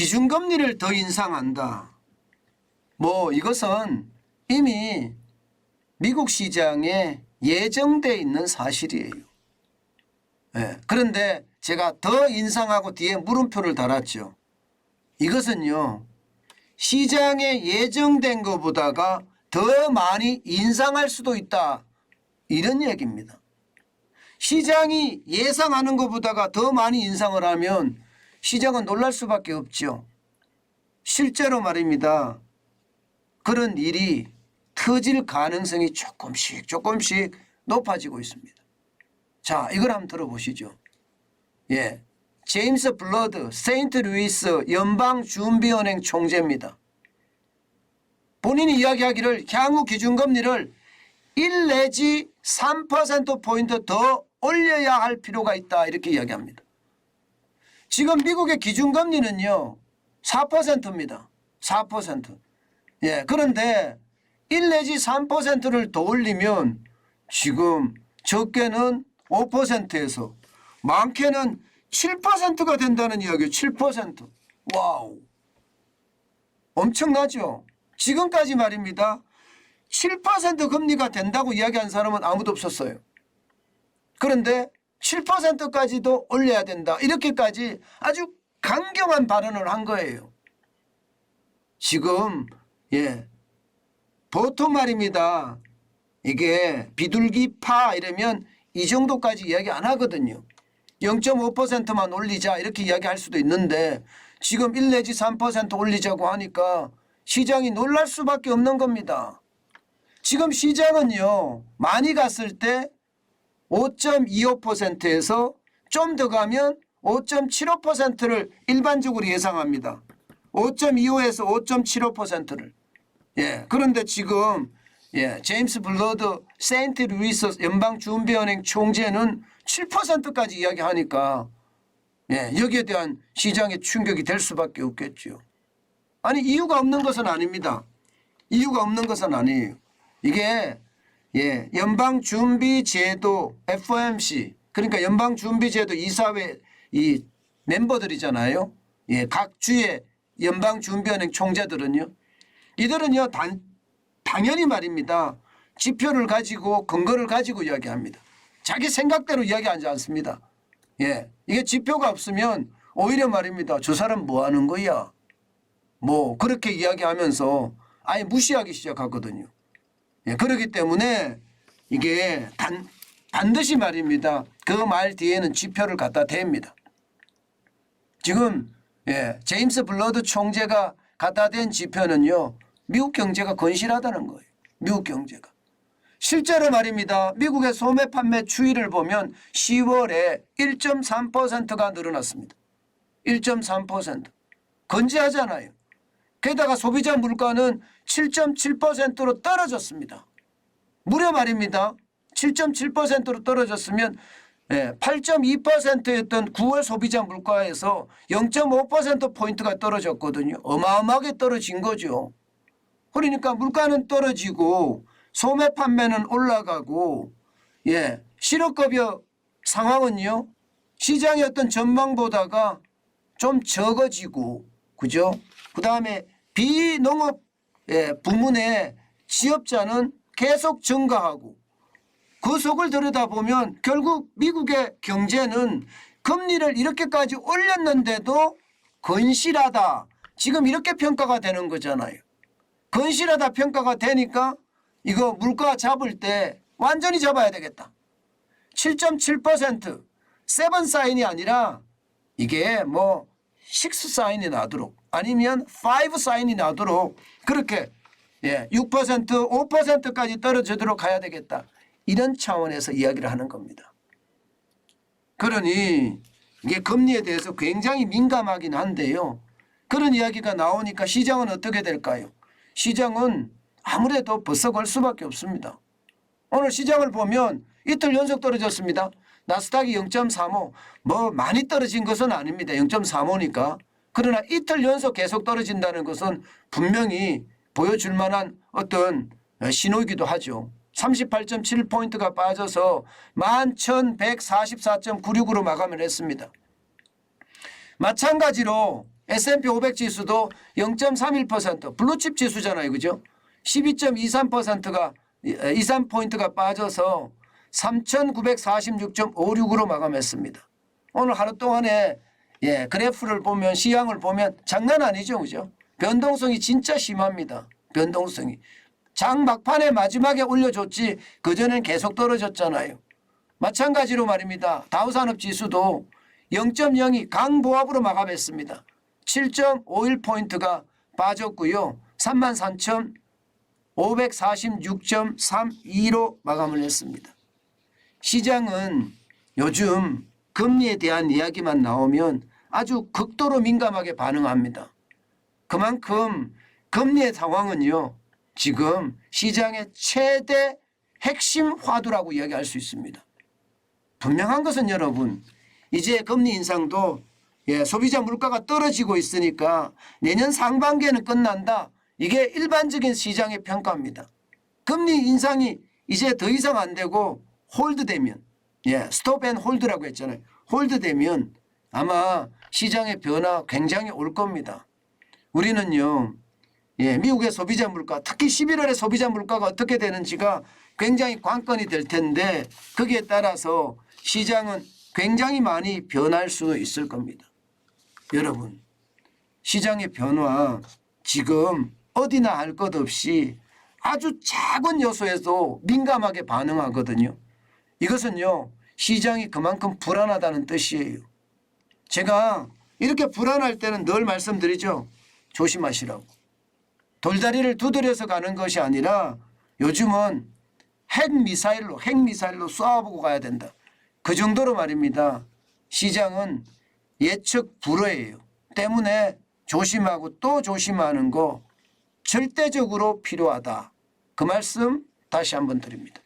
기준금리를 더 인상한다. 뭐 이것은 이미 미국 시장에 예정돼 있는 사실이에요. 그런데 제가 더 인상하고 뒤에 물음표를 달았죠. 이것은요, 시장에 예정된 것보다가 더 많이 인상할 수도 있다, 이런 얘기입니다. 시장이 예상하는 것보다가 더 많이 인상을 하면 시장은 놀랄 수밖에 없죠. 실제로 말입니다, 그런 일이 터질 가능성이 조금씩 높아지고 있습니다. 자, 이걸 한번 들어보시죠. 제임스 블러드 세인트루이스 연방준비은행 총재입니다. 본인이 이야기하기를 향후 기준금리를 1 내지 3%포인트 더 올려야 할 필요가 있다, 이렇게 이야기합니다. 지금 미국의 기준금리는요 4%입니다. 4%. 그런데 1 내지 3%를 더 올리면 지금 적게는 5%에서 많게는 7%가 된다는 이야기예요. 7%. 와우. 엄청나죠? 지금까지 말입니다, 7% 금리가 된다고 이야기한 사람은 아무도 없었어요. 그런데 7%까지도 올려야 된다, 이렇게까지 아주 강경한 발언을 한 거예요. 지금 보통 말입니다, 이게 비둘기파 이러면 이 정도까지 이야기 안 하거든요. 0.5%만 올리자 이렇게 이야기할 수도 있는데 지금 1 내지 3% 올리자고 하니까 시장이 놀랄 수밖에 없는 겁니다. 지금 시장은요 많이 갔을 때 5.25%에서 좀 더 가면 5.75%를 일반적으로 예상합니다. 5.25에서 5.75%를. 그런데 지금 제임스 블러드 세인트루이스 연방준비은행 총재는 7%까지 이야기하니까 여기에 대한 시장의 충격이 될 수밖에 없겠죠. 아니, 이유가 없는 것은 아닙니다. 이유가 없는 것은 아니에요. 이게 연방준비제도 FOMC, 그러니까 연방준비제도 이사회 이 멤버들이잖아요. 각 주의 연방준비은행 총재들은요, 이들은요 당연히 말입니다, 지표를 가지고 근거를 가지고 이야기합니다. 자기 생각대로 이야기하지 않습니다. 이게 지표가 없으면 오히려 말입니다, 저 사람 뭐 하는 거야, 뭐 그렇게 이야기하면서 아예 무시하기 시작하거든요. 그렇기 때문에 이게 반드시 말입니다, 그 말 뒤에는 지표를 갖다 댑니다. 지금 제임스 블러드 총재가 갖다 댄 지표는요 미국 경제가 건실하다는 거예요. 미국 경제가. 실제로 말입니다, 미국의 소매 판매 추이를 보면 10월에 1.3%가 늘어났습니다. 1.3%. 건재하잖아요. 게다가 소비자 물가는 7.7%로 떨어졌습니다. 무려 말입니다, 7.7%로 떨어졌으면 8.2%였던 9월 소비자 물가에서 0.5%포인트가 떨어졌거든요. 어마어마하게 떨어진 거죠. 그러니까 물가는 떨어지고 소매 판매는 올라가고 실업급여 상황은요 시장의 어떤 전망보다가 좀 적어지고, 그죠? 그 다음에 비농업 부문의 취업자는 계속 증가하고, 그 속을 들여다보면 결국 미국의 경제는 금리를 이렇게까지 올렸는데도 건실하다, 지금 이렇게 평가가 되는 거잖아요. 건실하다 평가가 되니까 이거 물가 잡을 때 완전히 잡아야 되겠다. 7.7% 7 사인이 아니라 이게 뭐 6 사인이 나도록, 아니면 5 사인이 나도록, 그렇게 6% 5%까지 떨어지도록 가야 되겠다, 이런 차원에서 이야기를 하는 겁니다. 그러니 이게 금리에 대해서 굉장히 민감하긴 한데요, 그런 이야기가 나오니까 시장은 어떻게 될까요? 시장은 아무래도 벗어갈 수밖에 없습니다. 오늘 시장을 보면 이틀 연속 떨어졌습니다. 나스닥이 0.35, 뭐 많이 떨어진 것은 아닙니다. 0.35니까. 그러나 이틀 연속 계속 떨어진다는 것은 분명히 보여줄 만한 어떤 신호이기도 하죠. 38.7포인트가 빠져서 11,144.96으로 마감을 했습니다. 마찬가지로 S&P 500 지수도 0.31% 블루칩 지수잖아요. 그죠? 12.23%가 23포인트가 빠져서 3,946.56으로 마감했습니다. 오늘 하루 동안에 그래프를 보면 시향을 보면 장난 아니죠. 그죠? 변동성이 진짜 심합니다. 변동성이. 장 막판에 마지막에 올려줬지 그전엔 계속 떨어졌잖아요. 마찬가지로 말입니다. 다우산업지수도 0.02 강보합으로 마감했습니다. 7.51포인트가 빠졌고요. 33,546.32로 마감을 했습니다. 시장은 요즘 금리에 대한 이야기만 나오면 아주 극도로 민감하게 반응합니다. 그만큼 금리의 상황은요. 지금 시장의 최대 핵심 화두라고 이야기할 수 있습니다. 분명한 것은 여러분 이제 금리 인상도 소비자 물가가 떨어지고 있으니까 내년 상반기에는 끝난다. 이게 일반적인 시장의 평가입니다. 금리 인상이 이제 더 이상 안 되고 홀드되면 스톱 앤 홀드라고 했잖아요. 홀드되면 아마 시장의 변화 굉장히 올 겁니다. 우리는요. 미국의 소비자 물가 특히 11월에 소비자 물가가 어떻게 되는지가 굉장히 관건이 될 텐데 거기에 따라서 시장은 굉장히 많이 변할 수도 있을 겁니다. 여러분 시장의 변화 지금 어디나 할 것 없이 아주 작은 요소에도 민감하게 반응하거든요. 이것은요 시장이 그만큼 불안하다는 뜻이에요. 제가 이렇게 불안할 때는 늘 말씀드리죠. 조심하시라고. 돌다리를 두드려서 가는 것이 아니라 요즘은 핵미사일로 쏘아보고 가야 된다. 그 정도로 말입니다. 시장은 예측 불허예요. 때문에 조심하고 또 조심하는 거 절대적으로 필요하다. 그 말씀 다시 한번 드립니다.